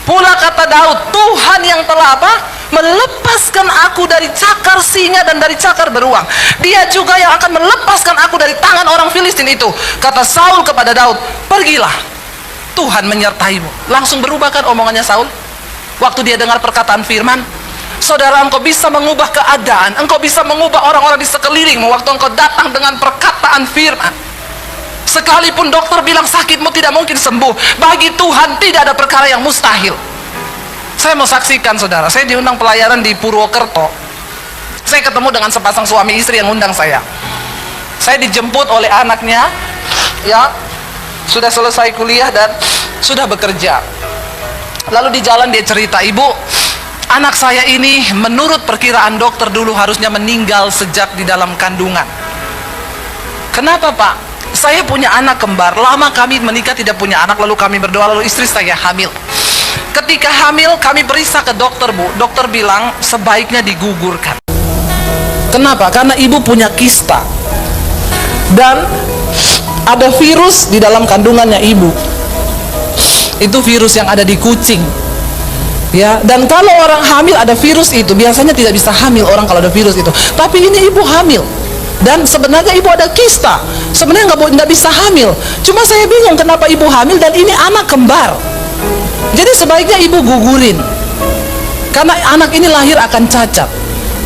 "Pula kata Daud, Tuhan yang telah apa? Melepaskan aku dari cakar singa dan dari cakar beruang. Dia juga yang akan melepaskan aku dari tangan orang Filistin itu." Kata Saul kepada Daud, "Pergilah, Tuhan menyertaimu." Langsung berubah kan omongannya Saul waktu dia dengar perkataan firman. Saudara, engkau bisa mengubah keadaan, engkau bisa mengubah orang-orang di sekelilingmu waktu engkau datang dengan perkataan firman. Sekalipun dokter bilang sakitmu tidak mungkin sembuh, bagi Tuhan tidak ada perkara yang mustahil. Saya mau saksikan saudara, saya diundang pelayaran di Purwokerto. Saya ketemu dengan sepasang suami istri yang undang saya. Saya dijemput oleh anaknya, ya, sudah selesai kuliah dan sudah bekerja. Lalu di jalan dia cerita, "Ibu, anak saya ini menurut perkiraan dokter dulu harusnya meninggal sejak di dalam kandungan." "Kenapa, Pak?" "Saya punya anak kembar, lama kami menikah tidak punya anak, lalu kami berdoa, lalu istri saya hamil. Ketika hamil kami periksa ke dokter, Bu. Dokter bilang sebaiknya digugurkan." Kenapa? Karena ibu punya kista dan ada virus di dalam kandungannya ibu. Itu virus yang ada di kucing, ya. Dan kalau orang hamil ada virus itu, biasanya tidak bisa hamil orang kalau ada virus itu. Tapi ini ibu hamil dan sebenarnya ibu ada kista, sebenarnya nggak bisa hamil. Cuma saya bingung kenapa ibu hamil dan ini anak kembar. Jadi sebaiknya ibu gugurin karena anak ini lahir akan cacat.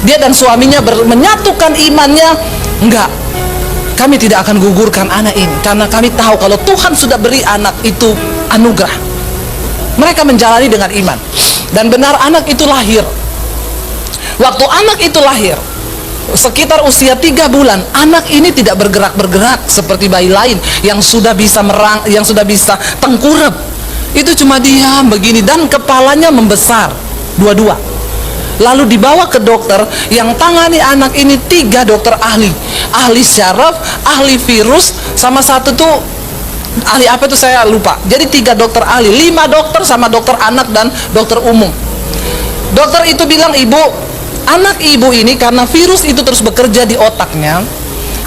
Dia dan suaminya menyatukan imannya, enggak, kami tidak akan gugurkan anak ini karena kami tahu kalau Tuhan sudah beri anak itu anugerah. Mereka menjalani dengan iman dan benar anak itu lahir. Waktu anak itu lahir sekitar usia 3 bulan, anak ini tidak bergerak-bergerak seperti bayi lain yang sudah bisa yang sudah bisa tengkurap. Itu cuma diam begini dan kepalanya membesar dua-dua. Lalu dibawa ke dokter yang tangani anak ini 3 dokter ahli syaraf, ahli virus, sama satu tuh ahli apa itu saya lupa. Jadi 3 dokter ahli, 5 dokter sama dokter anak dan dokter umum. Dokter itu bilang, "Ibu, anak ibu ini karena virus itu terus bekerja di otaknya,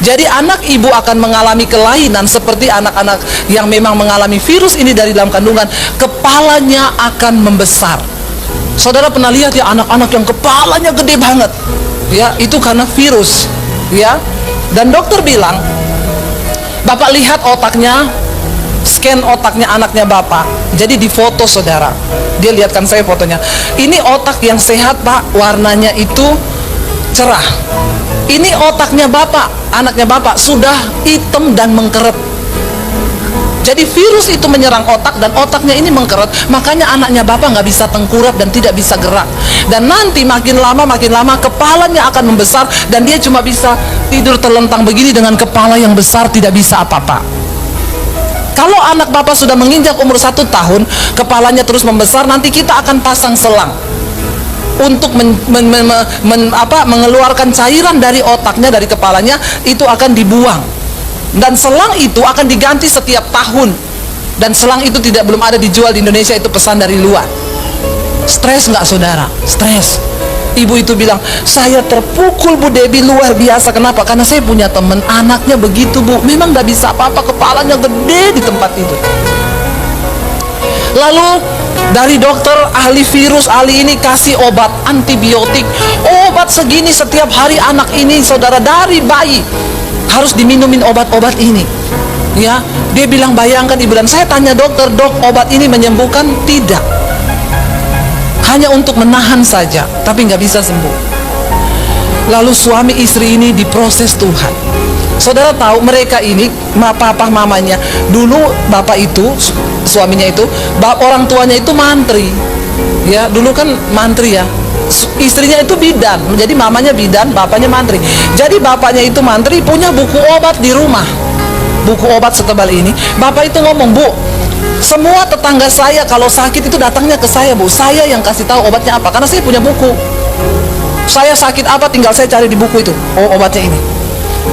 jadi anak ibu akan mengalami kelainan seperti anak-anak yang memang mengalami virus ini dari dalam kandungan, kepalanya akan membesar." Saudara pernah lihat ya anak-anak yang kepalanya gede banget, ya, itu karena virus, ya. Dan dokter bilang, "Bapak lihat otaknya, scan otaknya anaknya Bapak." Jadi difoto saudara, dia lihatkan saya fotonya. Ini otak yang sehat Pak, warnanya itu cerah. Ini otaknya Bapak, anaknya Bapak sudah hitam dan mengkeret. Jadi virus itu menyerang otak dan otaknya ini mengkeret, makanya anaknya Bapak nggak bisa tengkurap dan tidak bisa gerak. Dan nanti makin lama kepalanya akan membesar dan dia cuma bisa tidur terlentang begini dengan kepala yang besar, tidak bisa apa-apa. Kalau anak Bapak sudah menginjak umur 1 tahun, kepalanya terus membesar, nanti kita akan pasang selang untuk mengeluarkan cairan dari otaknya, dari kepalanya, itu akan dibuang. Dan selang itu akan diganti setiap tahun. Dan selang itu belum ada dijual di Indonesia, itu pesan dari luar. Stres nggak saudara? Stres. Ibu itu bilang, "Saya terpukul Bu Debbie luar biasa." Kenapa? Karena saya punya teman, anaknya begitu Bu, memang nggak bisa apa-apa, kepalanya gede di tempat itu. Lalu dari dokter ahli virus, ahli ini kasih obat antibiotik, obat segini setiap hari anak ini saudara, dari bayi harus diminumin obat-obat ini, ya. Dia bilang, bayangkan ibu, dan saya tanya dokter, "Dok, obat ini menyembuhkan?" Tidak, hanya untuk menahan saja, tapi nggak bisa sembuh. Lalu suami istri ini diproses Tuhan. Saudara tahu mereka ini, papa mamanya dulu, bapak itu, suaminya itu, orang tuanya itu mantri, ya, dulu kan mantri ya. Istrinya itu bidan, jadi mamanya bidan, bapaknya mantri. Jadi bapaknya itu mantri, punya buku obat di rumah, buku obat setebal ini. Bapak itu ngomong, "Bu, semua tetangga saya kalau sakit itu datangnya ke saya Bu, saya yang kasih tahu obatnya apa, karena saya punya buku. Saya sakit apa tinggal saya cari di buku itu, oh obatnya ini,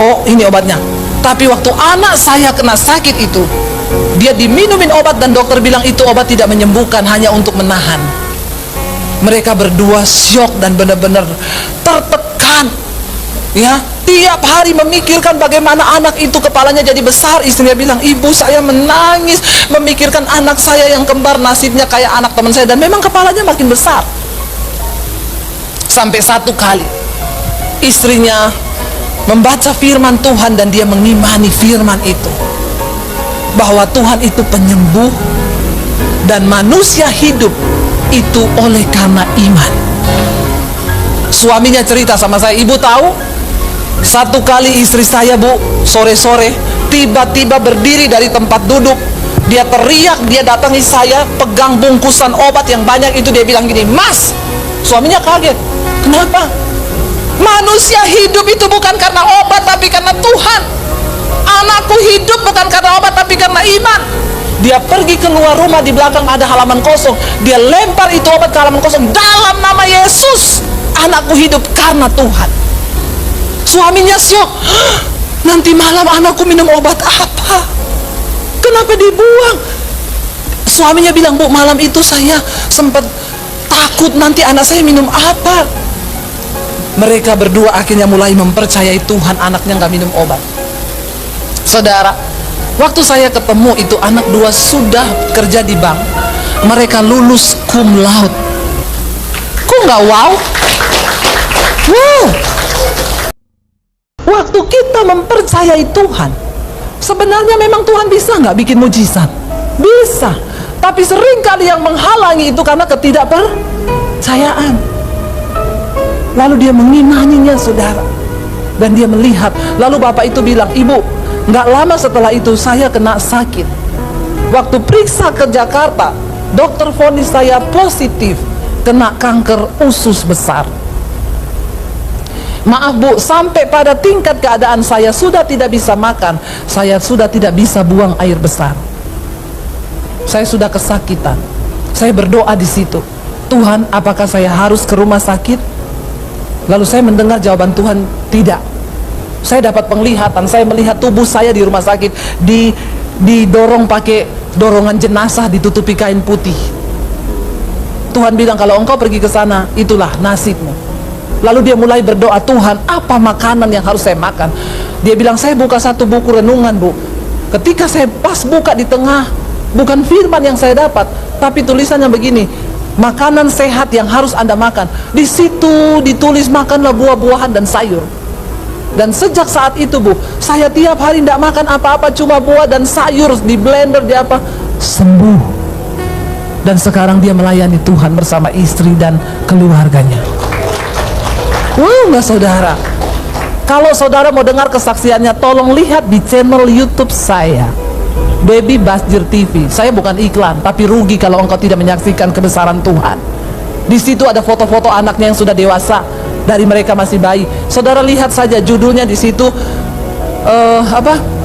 oh ini obatnya." Tapi waktu anak saya kena sakit itu, dia diminumin obat dan dokter bilang itu obat tidak menyembuhkan, hanya untuk menahan. Mereka berdua syok dan benar-benar tertekan, ya. Tiap hari memikirkan bagaimana anak itu kepalanya jadi besar. Istrinya bilang, "Ibu, saya menangis memikirkan anak saya yang kembar nasibnya kayak anak teman saya, dan memang kepalanya makin besar." Sampai satu kali istrinya membaca firman Tuhan dan dia mengimani firman itu, bahwa Tuhan itu penyembuh dan manusia hidup itu oleh karena iman. Suaminya cerita sama saya, "Ibu tahu, satu kali istri saya Bu, sore-sore tiba-tiba berdiri dari tempat duduk. Dia teriak, dia datangi saya, pegang bungkusan obat yang banyak itu. Dia bilang gini, "Mas." Suaminya kaget. "Kenapa?" "Manusia hidup itu bukan karena obat, tapi karena Tuhan. Anakku hidup bukan karena obat, tapi karena iman." Dia pergi keluar rumah, di belakang ada halaman kosong. Dia lempar itu obat ke halaman kosong. "Dalam nama Yesus, anakku hidup karena Tuhan." Suaminya syok. "Nanti malam anakku minum obat apa? Kenapa dibuang?" Suaminya bilang, "Bu, malam itu saya sempat takut nanti anak saya minum apa." Mereka berdua akhirnya mulai mempercayai Tuhan, anaknya nggak minum obat. Saudara, waktu saya ketemu itu anak dua sudah kerja di bank. Mereka lulus cum laude. Kok nggak wow? Wow. Waktu kita mempercayai Tuhan, sebenarnya memang Tuhan bisa nggak bikin mujizat? Bisa. Tapi seringkali yang menghalangi itu karena ketidakpercayaan. Lalu dia mengimaninya, saudara. Dan dia melihat. Lalu bapak itu bilang, "Ibu, nggak lama setelah itu saya kena sakit. Waktu periksa ke Jakarta, dokter vonis saya positif kena kanker usus besar. Maaf Bu, sampai pada tingkat keadaan saya sudah tidak bisa makan, saya sudah tidak bisa buang air besar. Saya sudah kesakitan. Saya berdoa di situ, Tuhan, apakah saya harus ke rumah sakit?" Lalu saya mendengar jawaban Tuhan, tidak. Saya dapat penglihatan, saya melihat tubuh saya di rumah sakit didorong pakai dorongan jenazah, ditutupi kain putih. Tuhan bilang, "Kalau engkau pergi ke sana, itulah nasibmu." Lalu dia mulai berdoa, "Tuhan, apa makanan yang harus saya makan?" Dia bilang, "Saya buka satu buku renungan, Bu. Ketika saya pas buka di tengah, bukan firman yang saya dapat, tapi tulisannya begini, makanan sehat yang harus Anda makan. Di situ ditulis makanlah buah-buahan dan sayur." Dan sejak saat itu, Bu, saya tiap hari tidak makan apa-apa, cuma buah dan sayur di blender, di apa, sembuh. Dan sekarang dia melayani Tuhan bersama istri dan keluarganya. Wow, nggak saudara? Kalau saudara mau dengar kesaksiannya, tolong lihat di channel YouTube saya, Baby Basjir TV. Saya bukan iklan, tapi rugi kalau engkau tidak menyaksikan kebesaran Tuhan. Di situ ada foto-foto anaknya yang sudah dewasa, dari mereka masih bayi. Saudara lihat saja judulnya di situ,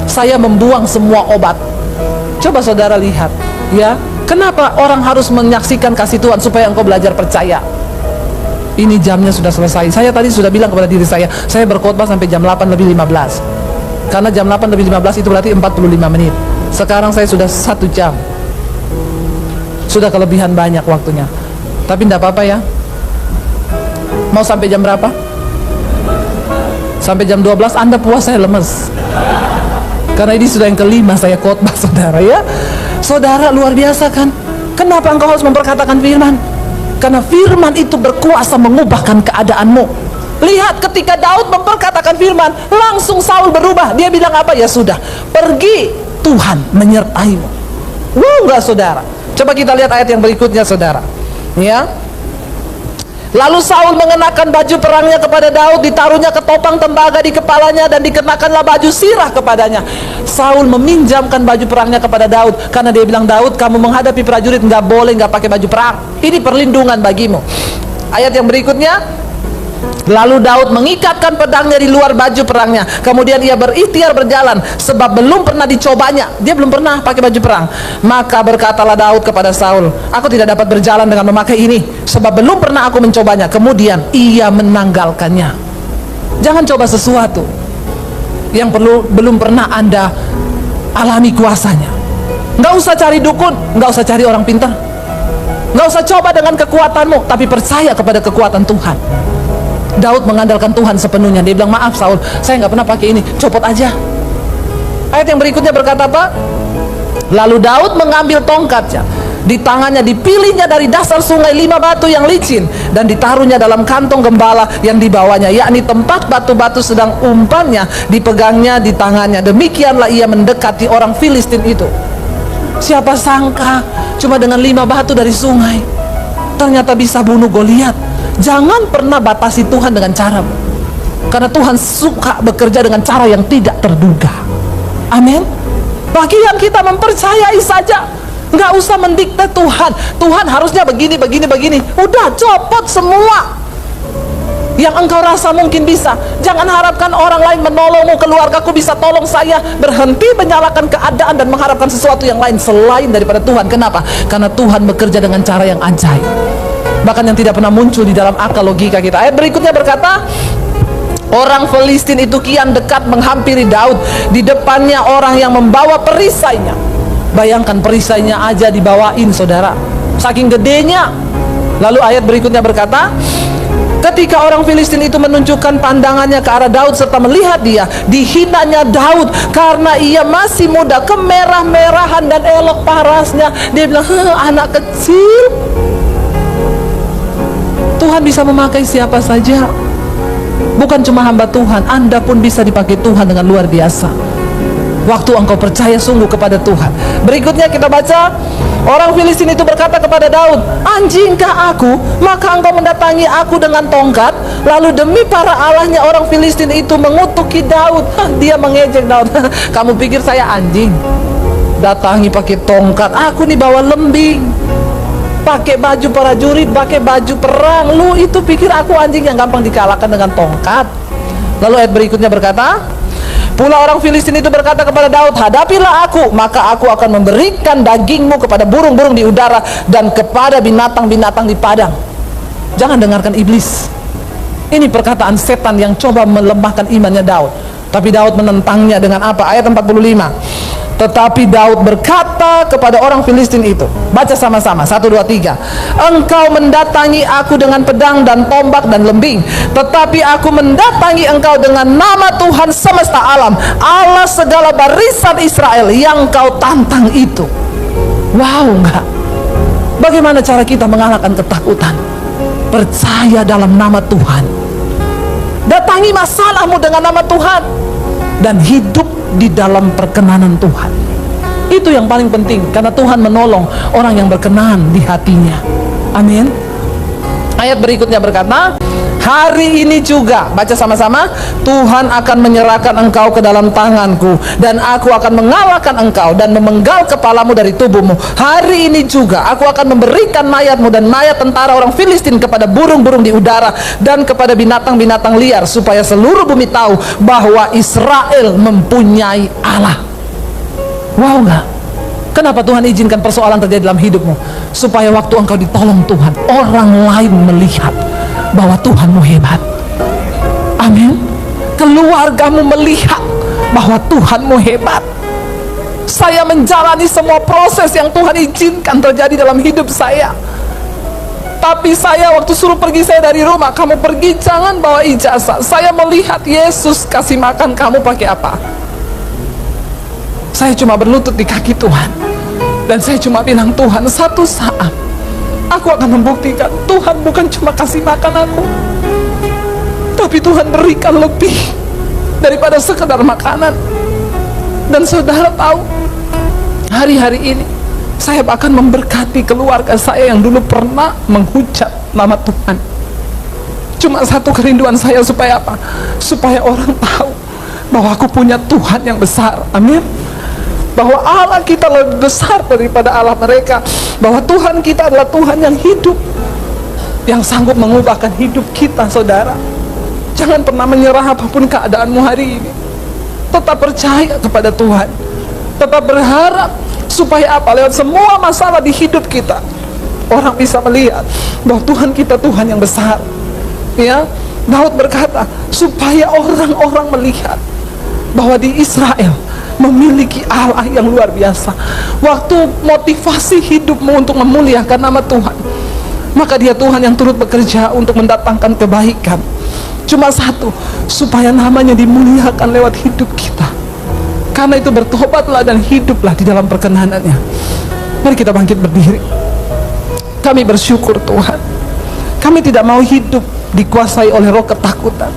saya membuang semua obat. Coba saudara lihat, ya. Kenapa orang harus menyaksikan kasih Tuhan? Supaya engkau belajar percaya. Ini jamnya sudah selesai. Saya tadi sudah bilang kepada diri saya berkhotbah sampai jam 8:15. Karena jam 8:15 itu berarti 45 menit. Sekarang saya sudah 1 jam. Sudah kelebihan banyak waktunya. Tapi tidak apa-apa ya. Mau sampai jam berapa? Sampai jam 12 Anda puas, saya lemes. Karena ini sudah yang kelima saya khotbah, saudara, ya. Saudara, luar biasa kan? Kenapa engkau harus memperkatakan firman? Karena firman itu berkuasa mengubahkan keadaanmu. Lihat ketika Daud memperkatakan firman, langsung Saul berubah. Dia bilang apa? Ya sudah, pergi, Tuhan menyertaimu. Wow, enggak saudara? Coba kita lihat ayat yang berikutnya, saudara. Ya. Lalu Saul mengenakan baju perangnya kepada Daud, ditaruhnya ketopang tembaga di kepalanya, dan dikenakanlah baju sirah kepadanya. Saul meminjamkan baju perangnya kepada Daud, karena dia bilang, "Daud, kamu menghadapi prajurit nggak boleh nggak pakai baju perang. Ini perlindungan bagimu." Ayat yang berikutnya, lalu Daud mengikatkan pedangnya di luar baju perangnya. Kemudian ia berikhtiar berjalan, sebab belum pernah dicobanya. Dia belum pernah pakai baju perang. Maka berkatalah Daud kepada Saul, "Aku tidak dapat berjalan dengan memakai ini, sebab belum pernah aku mencobanya." Kemudian ia menanggalkannya. Jangan coba sesuatu yang belum pernah Anda alami kuasanya. Nggak usah cari dukun, nggak usah cari orang pintar, nggak usah coba dengan kekuatanmu, tapi percaya kepada kekuatan Tuhan. Daud mengandalkan Tuhan sepenuhnya. Dia bilang, "Maaf Saul, saya nggak pernah pakai ini, copot aja." Ayat yang berikutnya berkata apa? Lalu Daud mengambil tongkatnya, di tangannya dipilihnya dari dasar sungai 5 batu yang licin, dan ditaruhnya dalam kantong gembala yang dibawanya, yakni tempat batu-batu sedang umpannya dipegangnya di tangannya. Demikianlah ia mendekati orang Filistin itu. Siapa sangka cuma dengan 5 batu dari sungai ternyata bisa bunuh Goliat. Jangan pernah batasi Tuhan dengan cara, karena Tuhan suka bekerja dengan cara yang tidak terduga. Amin. Bagian kita mempercayai saja, nggak usah mendikte Tuhan. Tuhan harusnya begini, begini, begini. Udah copot semua yang engkau rasa mungkin bisa. Jangan harapkan orang lain menolongmu, keluargaku bisa tolong saya. Berhenti menyalahkan keadaan dan mengharapkan sesuatu yang lain selain daripada Tuhan. Kenapa? Karena Tuhan bekerja dengan cara yang ajaib, bahkan yang tidak pernah muncul di dalam akal logika kita. Ayat berikutnya berkata, orang Filistin itu kian dekat menghampiri Daud. Di depannya orang yang membawa perisainya. Bayangkan, perisainya aja dibawain, saudara, saking gedenya. Lalu ayat berikutnya berkata, ketika orang Filistin itu menunjukkan pandangannya ke arah Daud serta melihat dia, dihinanya Daud karena ia masih muda, kemerah-merahan dan elok parasnya. Dia bilang, anak kecil. Tuhan bisa memakai siapa saja. Bukan cuma hamba Tuhan, Anda pun bisa dipakai Tuhan dengan luar biasa waktu engkau percaya sungguh kepada Tuhan. Berikutnya kita baca, orang Filistin itu berkata kepada Daud, anjingkah aku, maka engkau mendatangi aku dengan tongkat? Lalu demi para allahnya orang Filistin itu mengutuki Daud. Dia mengejek Daud. Kamu pikir saya anjing? Datangi pakai tongkat, aku nih bawa lembing, pakai baju prajurit, pakai baju perang. Lu itu pikir aku anjing yang gampang dikalahkan dengan tongkat? Lalu ayat berikutnya berkata, pula orang Filistin itu berkata kepada Daud, hadapilah aku, maka aku akan memberikan dagingmu kepada burung-burung di udara dan kepada binatang-binatang di padang. Jangan dengarkan iblis. Ini perkataan setan yang coba melemahkan imannya Daud. Tapi Daud menentangnya dengan apa? Ayat 45. Tetapi Daud berkata kepada orang Filistin itu, baca sama-sama, 1, 2, 3. Engkau mendatangi aku dengan pedang dan tombak dan lembing, tetapi aku mendatangi engkau dengan nama Tuhan semesta alam, Allah segala barisan Israel yang kau tantang itu. Wow, enggak? Bagaimana cara kita mengalahkan ketakutan? Percaya dalam nama Tuhan. Datangi masalahmu dengan nama Tuhan dan hidup di dalam perkenanan Tuhan. Itu yang paling penting, karena Tuhan menolong orang yang berkenan di hatinya. Amin. Ayat berikutnya berkata, hari ini juga, baca sama-sama, Tuhan akan menyerahkan engkau ke dalam tanganku, dan aku akan mengalahkan engkau dan memenggal kepalamu dari tubuhmu. Hari ini juga aku akan memberikan mayatmu dan mayat tentara orang Filistin kepada burung-burung di udara dan kepada binatang-binatang liar, supaya seluruh bumi tahu bahwa Israel mempunyai Allah. Wow, enggak? Kenapa Tuhan izinkan persoalan terjadi dalam hidupmu? Supaya waktu engkau ditolong Tuhan, orang lain melihat bahwa Tuhanmu hebat. Amin. Keluargamu melihat bahwa Tuhanmu hebat. Saya menjalani semua proses yang Tuhan izinkan terjadi dalam hidup saya. Tapi saya waktu suruh pergi saya dari rumah, kamu pergi jangan bawa ijazah. Saya melihat Yesus kasih makan kamu pakai apa. Saya cuma berlutut di kaki Tuhan, dan saya cuma bilang, Tuhan, satu saat aku akan membuktikan Tuhan bukan cuma kasih makan aku, tapi Tuhan berikan lebih daripada sekedar makanan. Dan saudara tahu, hari-hari ini saya bahkan memberkati keluarga saya yang dulu pernah menghujat nama Tuhan. Cuma satu kerinduan saya, supaya apa? Supaya orang tahu bahwa aku punya Tuhan yang besar. Amin. Bahwa Allah kita lebih besar daripada Allah mereka, bahwa Tuhan kita adalah Tuhan yang hidup, yang sanggup mengubahkan hidup kita. Saudara, jangan pernah menyerah apapun keadaanmu hari ini. Tetap percaya kepada Tuhan, tetap berharap, supaya apa? Lewat semua masalah di hidup kita, orang bisa melihat bahwa Tuhan kita Tuhan yang besar. Ya, Daud berkata, supaya orang-orang melihat bahwa di Israel memiliki Allah yang luar biasa. Waktu motivasi hidupmu untuk memuliakan nama Tuhan, maka dia Tuhan yang turut bekerja untuk mendatangkan kebaikan. Cuma satu, supaya namanya dimuliakan lewat hidup kita. Karena itu bertobatlah dan hiduplah di dalam perkenanannya. Mari kita bangkit berdiri. Kami bersyukur Tuhan, kami tidak mau hidup dikuasai oleh roh ketakutan,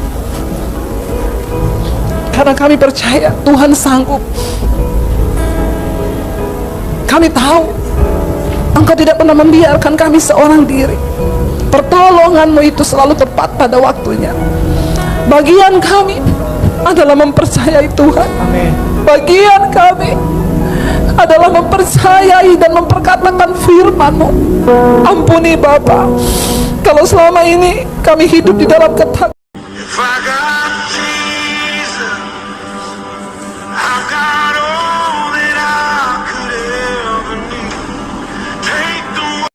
karena kami percaya Tuhan sanggup. Kami tahu Engkau tidak pernah membiarkan kami seorang diri. Pertolongan-Mu itu selalu tepat pada waktunya. Bagian kami adalah mempercayai Tuhan. Amin. Bagian kami adalah mempercayai dan memperkatakan firman-Mu. Ampuni Bapa, kalau selama ini kami hidup di dalam ketakutan. If I got